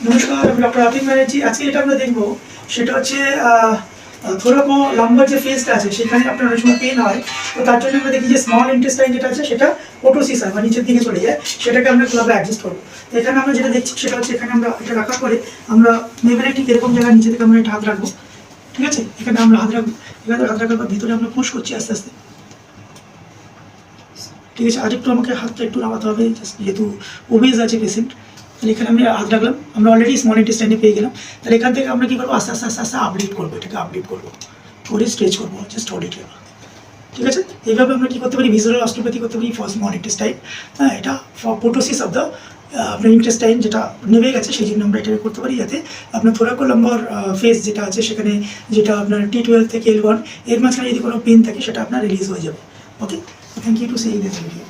নমস্কার, আমি ডক্টর আতিক ব্যানার্জি। আজকে যেটা আমরা দেখবো সেটা হচ্ছে থোরাকো লাম্বার যে ফেসটা আছে সেখানে আপনার অনেক সময় পেন হয়। তো তার জন্য আমরা দেখি যে স্মল ইন্টেস্টাইন যেটা আছে সেটা পোটোসিস হয় বা নিচের দিকে চলে যায়, সেটাকে আমরা কীভাবে অ্যাডজাস্ট করবো। তো এখানে আমরা যেটা দেখছি সেটা হচ্ছে এখানে আমরা এটা রাখার পরে আমরা নেবেলে ঠিক এরকম জায়গায় নিচে থেকে আমরা একটা হাত রাখবো। ঠিক আছে, এখানে আমরা হাত রাখবো। এখানে হাত রাখার পর ভিতরে আমরা পুশ করছি আস্তে আস্তে। ঠিক আছে, আরেকটু আমাকে হাতটা একটু নামাতে হবে যেহেতু ওবেজ আছে পেশেন্ট। তাহলে এখানে আমরা হাত রাখলাম, আমরা অলরেডি স্মল ইন্টেস্টাইনে পেয়ে গেলাম। তাহলে এখান থেকে আমরা কী করবো, আস্তে আস্তে আস্তে আস্তে আপলিট করবো, এটাকে আপলিট করবো, করে স্ট্রেচ করবো, জাস্ট হোল্ড ইট। ঠিক আছে, এইভাবে আমরা কী করতে পারি, ভিজুয়াল অস্টিওপ্যাথি করতে পারি ফর স্মল ইন্টেস্টাইন। হ্যাঁ, এটা ফর পোটোসিস অফ দ্য আপনার ইন্টেস্টাইন যেটা নেমে গেছে সেই জন্য আমরা এটাকে করতে পারি, যাতে আপনার থোরাকো লাম্বার ফেস যেটা আছে সেখানে যেটা আপনার T12 থেকে L1 এর মাঝখানে যদি কোনো পেন থাকে সেটা আপনার রিলিজ হয়ে যাবে। Okay, thank you to see this video.